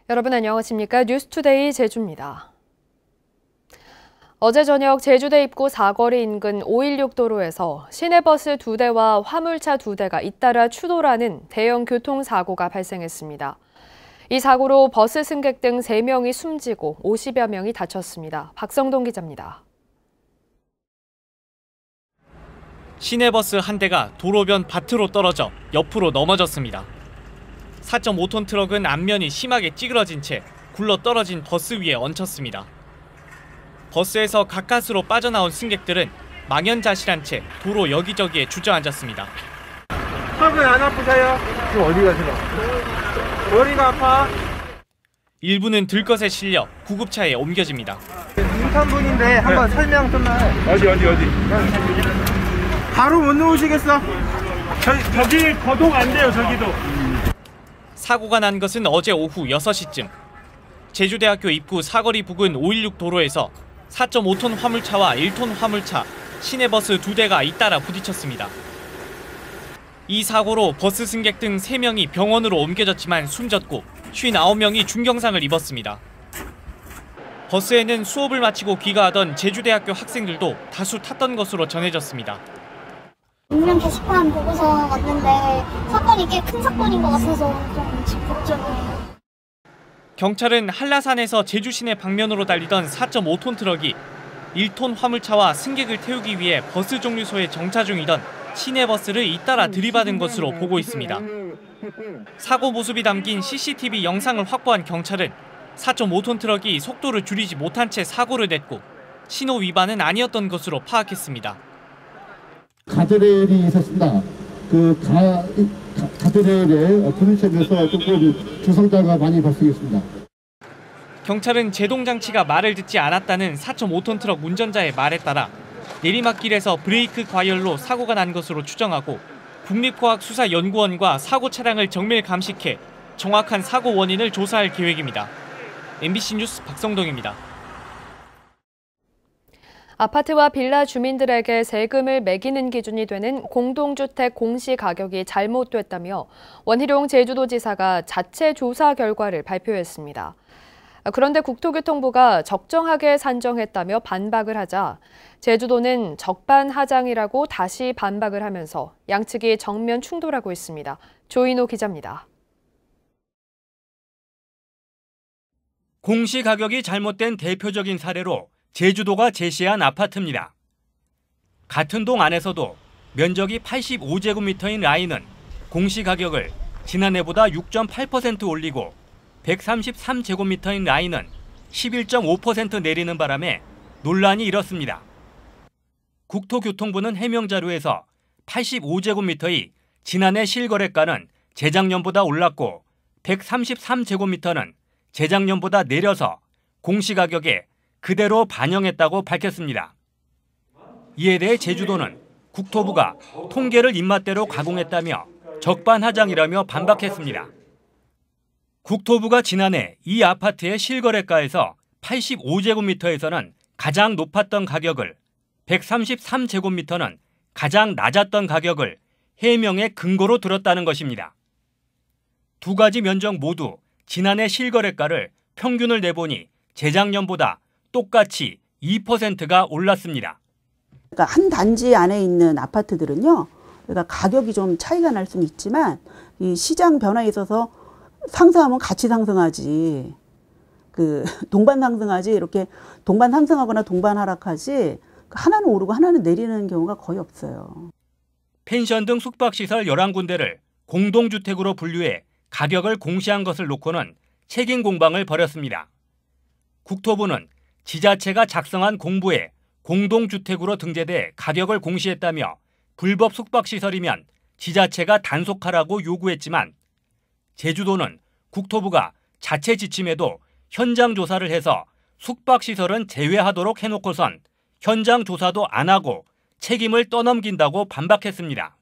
여러분 안녕하십니까? 뉴스투데이 제주입니다. 어제 저녁 제주대 입구 사거리 인근 516 도로에서 시내버스 2대와 화물차 2대가 잇따라 추돌하는 대형 교통사고가 발생했습니다. 이 사고로 버스 승객 등 3명이 숨지고 50여 명이 다쳤습니다. 박성동 기자입니다. 시내버스 한 대가 도로변 밭으로 떨어져 옆으로 넘어졌습니다. 4.5톤 트럭은 앞면이 심하게 찌그러진 채 굴러떨어진 버스 위에 얹혔습니다. 버스에서 가까스로 빠져나온 승객들은 망연자실한 채 도로 여기저기에 주저앉았습니다. 속은 안 아프세요? 지금 어디 가세요? 머리가 아파? 일부는 들것에 실려 구급차에 옮겨집니다. 인턴분인데 한번 설명 좀만. 어디? 바로 못 놓으시겠어? 저기 거동 안 돼요, 저기도. 사고가 난 것은 어제 오후 6시쯤. 제주대학교 입구 사거리 부근 516 도로에서 4.5톤 화물차와 1톤 화물차, 시내버스 2대가 잇따라 부딪혔습니다. 이 사고로 버스 승객 등 3명이 병원으로 옮겨졌지만 숨졌고 59명이 중경상을 입었습니다. 버스에는 수업을 마치고 귀가하던 제주대학교 학생들도 다수 탔던 것으로 전해졌습니다. 익명 게시판 보고서 왔는데 사건이 꽤 큰 사건인 것 같아서 좀 걱정이에요. 경찰은 한라산에서 제주 시내 방면으로 달리던 4.5톤 트럭이 1톤 화물차와 승객을 태우기 위해 버스 정류소에 정차 중이던 시내버스를 잇따라 들이받은 것으로 보고 있습니다. 사고 모습이 담긴 CCTV 영상을 확보한 경찰은 4.5톤 트럭이 속도를 줄이지 못한 채 사고를 냈고 신호 위반은 아니었던 것으로 파악했습니다. 가드레일이 있었습니다. 그 가드레일에 부딪히면서 조금 주상자가 많이 발생했습니다. 경찰은 제동장치가 말을 듣지 않았다는 4.5톤 트럭 운전자의 말에 따라 내리막길에서 브레이크 과열로 사고가 난 것으로 추정하고 국립과학수사연구원과 사고 차량을 정밀 감식해 정확한 사고 원인을 조사할 계획입니다. MBC 뉴스 박성동입니다. 아파트와 빌라 주민들에게 세금을 매기는 기준이 되는 공동주택 공시가격이 잘못됐다며 원희룡 제주도지사가 자체 조사 결과를 발표했습니다. 그런데 국토교통부가 적정하게 산정했다며 반박을 하자 제주도는 적반하장이라고 다시 반박을 하면서 양측이 정면 충돌하고 있습니다. 조인호 기자입니다. 공시가격이 잘못된 대표적인 사례로 제주도가 제시한 아파트입니다. 같은 동 안에서도 면적이 85제곱미터인 라인은 공시가격을 지난해보다 6.8% 올리고 133제곱미터인 라인은 11.5% 내리는 바람에 논란이 일었습니다. 국토교통부는 해명자료에서 85제곱미터의 지난해 실거래가는 재작년보다 올랐고 133제곱미터는 재작년보다 내려서 공시가격에 그대로 반영했다고 밝혔습니다. 이에 대해 제주도는 국토부가 통계를 입맛대로 가공했다며 적반하장이라며 반박했습니다. 국토부가 지난해 이 아파트의 실거래가에서 85제곱미터에서는 가장 높았던 가격을, 133제곱미터는 가장 낮았던 가격을 해명의 근거로 들었다는 것입니다. 두 가지 면적 모두 지난해 실거래가를 평균을 내보니 재작년보다 똑같이 2%가 올랐습니다. 그러니까 한 단지 안에 있는 아파트들은요, 그러니까 가격이 좀 차이가 날 수는 있지만 이 시장 변화에 있어서 상승하면 같이 상승하지, 동반 상승하지, 이렇게 동반 상승하거나 동반 하락하지 하나는 오르고 하나는 내리는 경우가 거의 없어요. 펜션 등 숙박시설 11군데를 공동주택으로 분류해 가격을 공시한 것을 놓고는 책임 공방을 벌였습니다. 국토부는 지자체가 작성한 공부에 공동주택으로 등재돼 가격을 공시했다며 불법 숙박시설이면 지자체가 단속하라고 요구했지만 제주도는 국토부가 자체 지침에도 현장 조사를 해서 숙박시설은 제외하도록 해놓고선 현장 조사도 안 하고 책임을 떠넘긴다고 반박했습니다.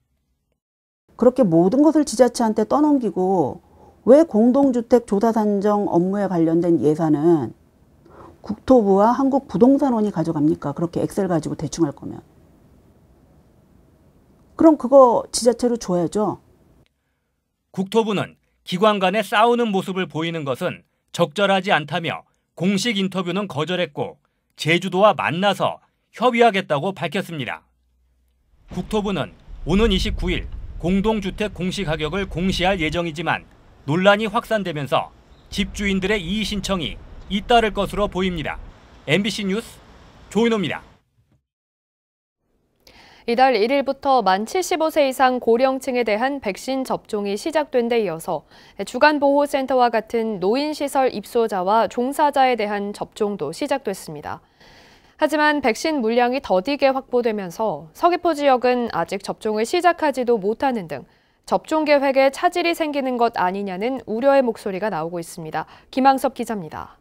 그렇게 모든 것을 지자체한테 떠넘기고 왜 공동주택 조사 산정 업무에 관련된 예산은 국토부와 한국부동산원이 가져갑니까? 그렇게 엑셀 가지고 대충 할 거면. 그럼 그거 지자체로 줘야죠. 국토부는 기관 간에 싸우는 모습을 보이는 것은 적절하지 않다며 공식 인터뷰는 거절했고 제주도와 만나서 협의하겠다고 밝혔습니다. 국토부는 오는 29일 공동주택 공시가격을 공시할 예정이지만 논란이 확산되면서 집주인들의 이의 신청이 잇따를 것으로 보입니다. MBC 뉴스 조인호입니다. 이달 1일부터 만 75세 이상 고령층에 대한 백신 접종이 시작된 데 이어서 주간보호센터와 같은 노인시설 입소자와 종사자에 대한 접종도 시작됐습니다. 하지만 백신 물량이 더디게 확보되면서 서귀포 지역은 아직 접종을 시작하지도 못하는 등 접종 계획에 차질이 생기는 것 아니냐는 우려의 목소리가 나오고 있습니다. 김항섭 기자입니다.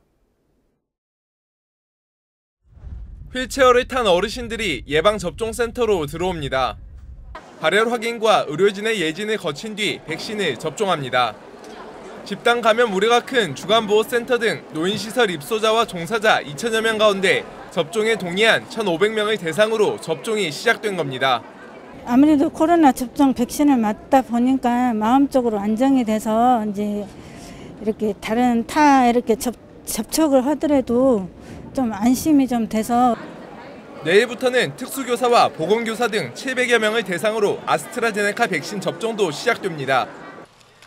휠체어를 탄 어르신들이 예방접종센터로 들어옵니다. 발열 확인과 의료진의 예진을 거친 뒤 백신을 접종합니다. 집단 감염 우려가 큰 주간보호센터 등 노인시설 입소자와 종사자 2천여 명 가운데 접종에 동의한 1,500명을 대상으로 접종이 시작된 겁니다. 아무래도 코로나 접종 백신을 맞다 보니까 마음적으로 안정이 돼서 이제 이렇게 다른 이렇게 접촉을 하더라도 좀 안심이 좀 돼서 내일부터는 특수교사와 보건교사 등 700여 명을 대상으로 아스트라제네카 백신 접종도 시작됩니다.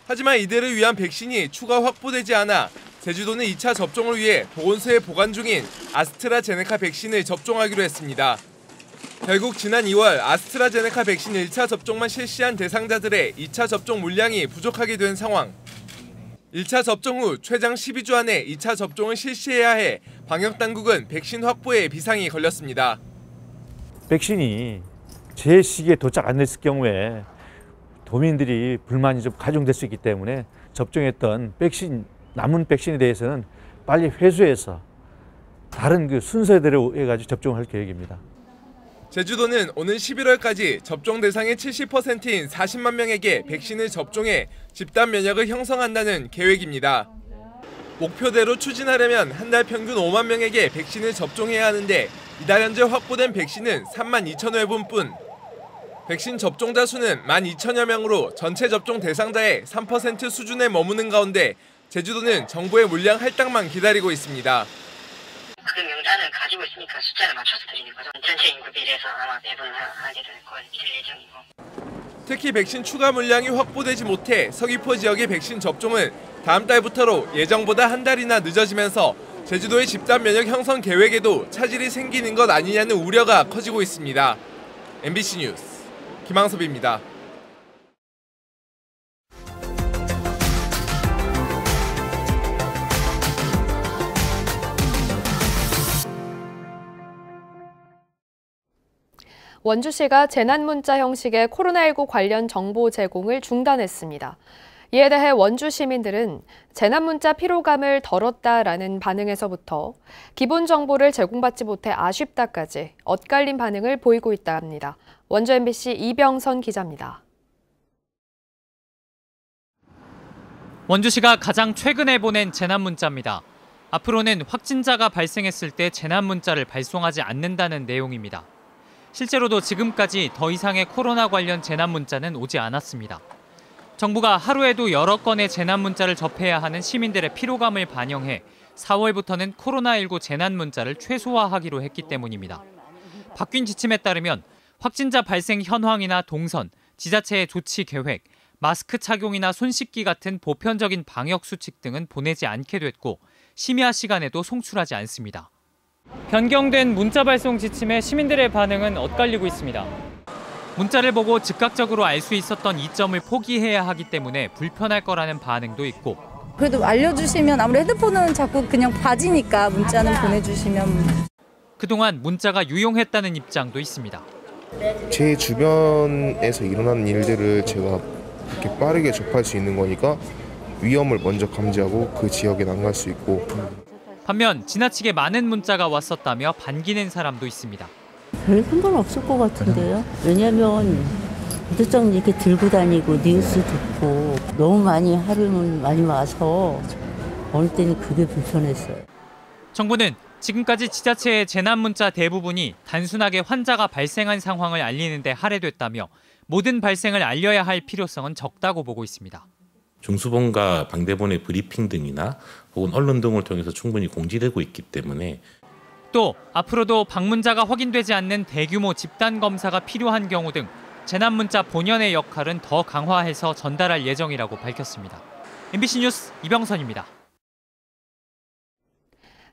하지만 이들을 위한 백신이 추가 확보되지 않아 제주도는 2차 접종을 위해 보건소에 보관 중인 아스트라제네카 백신을 접종하기로 했습니다. 결국 지난 2월 아스트라제네카 백신 1차 접종만 실시한 대상자들의 2차 접종 물량이 부족하게 된 상황. 1차 접종 후 최장 12주 안에 2차 접종을 실시해야 해 방역당국은 백신 확보에 비상이 걸렸습니다. 백신이 제 시기에 도착 안 됐을 경우에 도민들이 불만이 좀 가중될 수 있기 때문에 접종했던 남은 백신에 대해서는 빨리 회수해서 다른 그 순서대로 해가지고 접종할 계획입니다. 제주도는 오는 11월까지 접종 대상의 70%인 40만 명에게 백신을 접종해 집단 면역을 형성한다는 계획입니다. 목표대로 추진하려면 한 달 평균 5만 명에게 백신을 접종해야 하는데 이달 현재 확보된 백신은 3만 2천 회분뿐. 백신 접종자 수는 1만 2천여 명으로 전체 접종 대상자의 3% 수준에 머무는 가운데 제주도는 정부의 물량 할당만 기다리고 있습니다. 그 명단을 가지고 있으니까 숫자를 맞춰서 드리는 거죠. 전체 인구 비례해서 아마 배분하게 될 예정이고. 특히 백신 추가 물량이 확보되지 못해 서귀포 지역의 백신 접종은 다음 달부터로 예정보다 한 달이나 늦어지면서 제주도의 집단 면역 형성 계획에도 차질이 생기는 것 아니냐는 우려가 커지고 있습니다. MBC 뉴스 김항섭입니다. 원주시가 재난문자 형식의 코로나19 관련 정보 제공을 중단했습니다. 이에 대해 원주 시민들은 재난문자 피로감을 덜었다라는 반응에서부터 기본 정보를 제공받지 못해 아쉽다까지 엇갈린 반응을 보이고 있다 합니다. 원주 MBC 이병선 기자입니다. 원주시가 가장 최근에 보낸 재난문자입니다. 앞으로는 확진자가 발생했을 때 재난문자를 발송하지 않는다는 내용입니다. 실제로도 지금까지 더 이상의 코로나 관련 재난문자는 오지 않았습니다. 정부가 하루에도 여러 건의 재난문자를 접해야 하는 시민들의 피로감을 반영해 4월부터는 코로나19 재난문자를 최소화하기로 했기 때문입니다. 바뀐 지침에 따르면 확진자 발생 현황이나 동선, 지자체의 조치 계획, 마스크 착용이나 손 씻기 같은 보편적인 방역 수칙 등은 보내지 않게 됐고 심야 시간에도 송출하지 않습니다. 변경된 문자 발송 지침에 시민들의 반응은 엇갈리고 있습니다. 문자를 보고 즉각적으로 알 수 있었던 이점을 포기해야 하기 때문에 불편할 거라는 반응도 있고 그래도 알려주시면 아무래도 헤드폰은 자꾸 그냥 봐지니까 문자는 보내주시면 그동안 문자가 유용했다는 입장도 있습니다. 제 주변에서 일어나는 일들을 제가 이렇게 빠르게 접할 수 있는 거니까 위험을 먼저 감지하고 그 지역에 안 갈 수 있고 반면 지나치게 많은 문자가 왔었다며 반기는 사람도 있습니다. 별 상관없을 것 같은데요. 왜냐하면 부두장 이렇게 들고 다니고 뉴스 듣고 너무 많이 하루는 많이 와서 어느 때는 그게 불편했어요. 정부는 지금까지 지자체의 재난문자 대부분이 단순하게 환자가 발생한 상황을 알리는 데 할애됐다며 모든 발생을 알려야 할 필요성은 적다고 보고 있습니다. 중수본과 방대본의 브리핑 등이나 혹은 언론 등을 통해서 충분히 공지되고 있기 때문에 또 앞으로도 방문자가 확인되지 않는 대규모 집단 검사가 필요한 경우 등 재난문자 본연의 역할은 더 강화해서 전달할 예정이라고 밝혔습니다. MBC 뉴스 이병선입니다.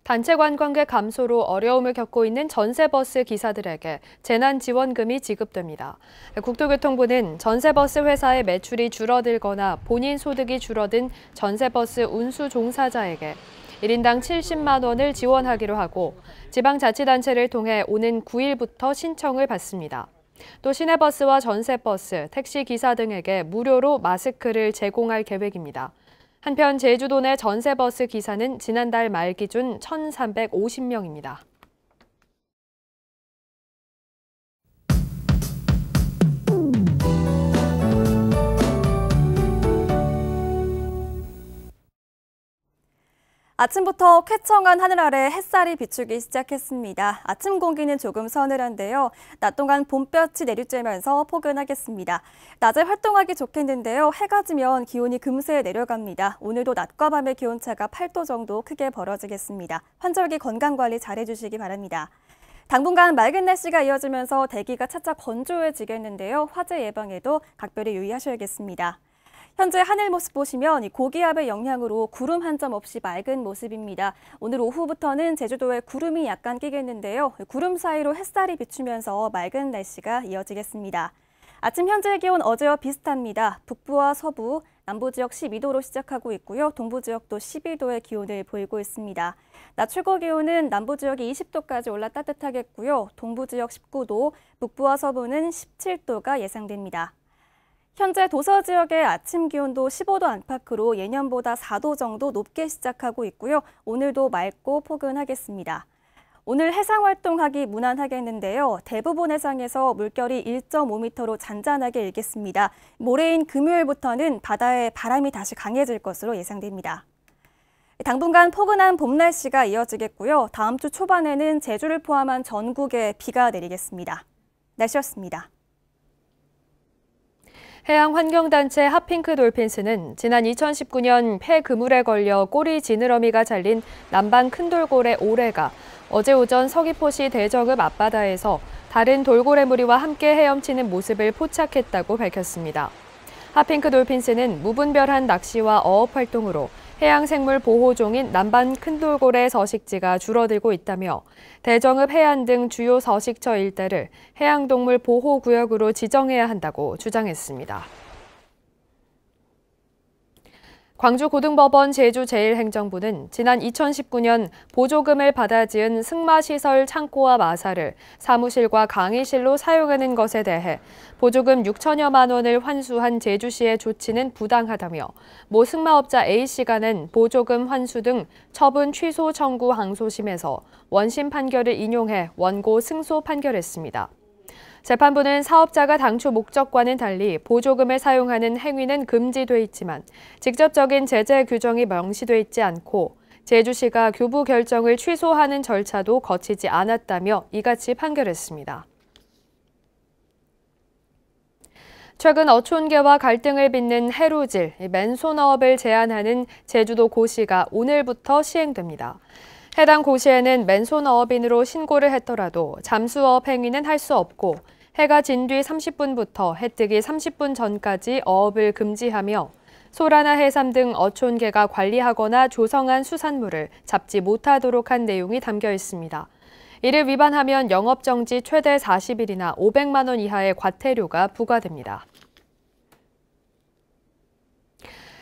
단체 관광객 감소로 어려움을 겪고 있는 전세버스 기사들에게 재난지원금이 지급됩니다. 국토교통부는 전세버스 회사의 매출이 줄어들거나 본인 소득이 줄어든 전세버스 운수 종사자에게 1인당 70만 원을 지원하기로 하고 지방자치단체를 통해 오는 9일부터 신청을 받습니다. 또 시내버스와 전세버스, 택시기사 등에게 무료로 마스크를 제공할 계획입니다. 한편 제주도 내 전세버스 기사는 지난달 말 기준 1,350명입니다. 아침부터 쾌청한 하늘 아래 햇살이 비추기 시작했습니다. 아침 공기는 조금 서늘한데요. 낮 동안 봄볕이 내리쬐면서 포근하겠습니다. 낮에 활동하기 좋겠는데요. 해가 지면 기온이 금세 내려갑니다. 오늘도 낮과 밤의 기온차가 8도 정도 크게 벌어지겠습니다. 환절기 건강관리 잘해주시기 바랍니다. 당분간 맑은 날씨가 이어지면서 대기가 차차 건조해지겠는데요. 화재 예방에도 각별히 유의하셔야겠습니다. 현재 하늘 모습 보시면 이 고기압의 영향으로 구름 한 점 없이 맑은 모습입니다. 오늘 오후부터는 제주도에 구름이 약간 끼겠는데요. 구름 사이로 햇살이 비추면서 맑은 날씨가 이어지겠습니다. 아침 현재 기온 어제와 비슷합니다. 북부와 서부, 남부 지역 12도로 시작하고 있고요. 동부 지역도 12도의 기온을 보이고 있습니다. 낮 최고 기온은 남부 지역이 20도까지 올라 따뜻하겠고요. 동부 지역 19도, 북부와 서부는 17도가 예상됩니다. 현재 도서 지역의 아침 기온도 15도 안팎으로 예년보다 4도 정도 높게 시작하고 있고요. 오늘도 맑고 포근하겠습니다. 오늘 해상 활동하기 무난하겠는데요. 대부분 해상에서 물결이 1.5m로 잔잔하게 일겠습니다. 모레인 금요일부터는 바다에 바람이 다시 강해질 것으로 예상됩니다. 당분간 포근한 봄 날씨가 이어지겠고요. 다음 주 초반에는 제주를 포함한 전국에 비가 내리겠습니다. 날씨였습니다. 해양환경단체 핫핑크 돌핀스는 지난 2019년 폐그물에 걸려 꼬리 지느러미가 잘린 남방 큰돌고래 올해가 어제 오전 서귀포시 대정읍 앞바다에서 다른 돌고래 무리와 함께 헤엄치는 모습을 포착했다고 밝혔습니다. 핫핑크 돌핀스는 무분별한 낚시와 어업 활동으로 해양생물 보호종인 남방 큰돌고래 서식지가 줄어들고 있다며 대정읍 해안 등 주요 서식처 일대를 해양동물 보호구역으로 지정해야 한다고 주장했습니다. 광주고등법원 제주제일행정부는 지난 2019년 보조금을 받아 지은 승마시설 창고와 마사를 사무실과 강의실로 사용하는 것에 대해 보조금 6천여만 원을 환수한 제주시의 조치는 부당하다며 모 승마업자 A씨가 낸 보조금 환수 등 처분 취소 청구 항소심에서 원심 판결을 인용해 원고 승소 판결했습니다. 재판부는 사업자가 당초 목적과는 달리 보조금을 사용하는 행위는 금지돼 있지만 직접적인 제재 규정이 명시돼 있지 않고 제주시가 교부 결정을 취소하는 절차도 거치지 않았다며 이같이 판결했습니다. 최근 어촌계와 갈등을 빚는 해루질, 맨손어업을 제한하는 제주도 고시가 오늘부터 시행됩니다. 해당 고시에는 맨손어업인으로 신고를 했더라도 잠수어업 행위는 할 수 없고 해가 진 뒤 30분부터 해 뜨기 30분 전까지 어업을 금지하며 소라나 해삼 등 어촌계가 관리하거나 조성한 수산물을 잡지 못하도록 한 내용이 담겨 있습니다. 이를 위반하면 영업정지 최대 40일이나 500만 원 이하의 과태료가 부과됩니다.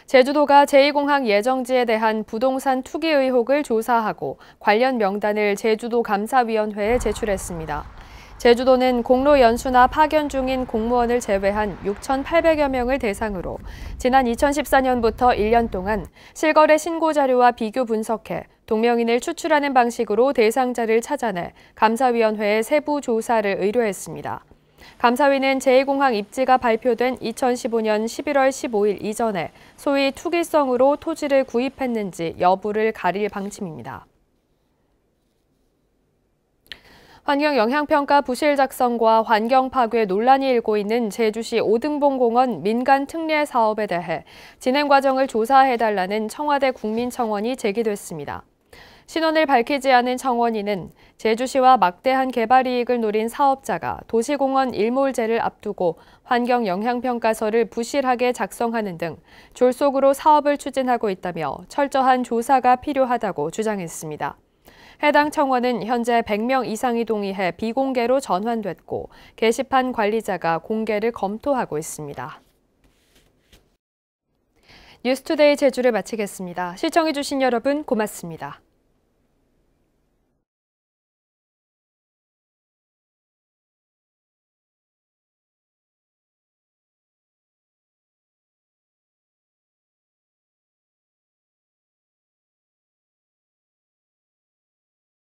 제주도가 제2공항 예정지에 대한 부동산 투기 의혹을 조사하고 관련 명단을 제주도 감사위원회에 제출했습니다. 제주도는 공로 연수나 파견 중인 공무원을 제외한 6,800여 명을 대상으로 지난 2014년부터 1년 동안 실거래 신고 자료와 비교 분석해 동명인을 추출하는 방식으로 대상자를 찾아내 감사위원회에 세부 조사를 의뢰했습니다. 감사위는 제2공항 입지가 발표된 2015년 11월 15일 이전에 소위 투기성으로 토지를 구입했는지 여부를 가릴 방침입니다. 환경영향평가 부실 작성과 환경 파괴 논란이 일고 있는 제주시 오등봉공원 민간 특례 사업에 대해 진행 과정을 조사해달라는 청와대 국민청원이 제기됐습니다. 신원을 밝히지 않은 청원인은 제주시와 막대한 개발 이익을 노린 사업자가 도시공원 일몰제를 앞두고 환경영향평가서를 부실하게 작성하는 등 졸속으로 사업을 추진하고 있다며 철저한 조사가 필요하다고 주장했습니다. 해당 청원은 현재 100명 이상이 동의해 비공개로 전환됐고 게시판 관리자가 공개를 검토하고 있습니다. 뉴스투데이 제주를 마치겠습니다. 시청해주신 여러분 고맙습니다.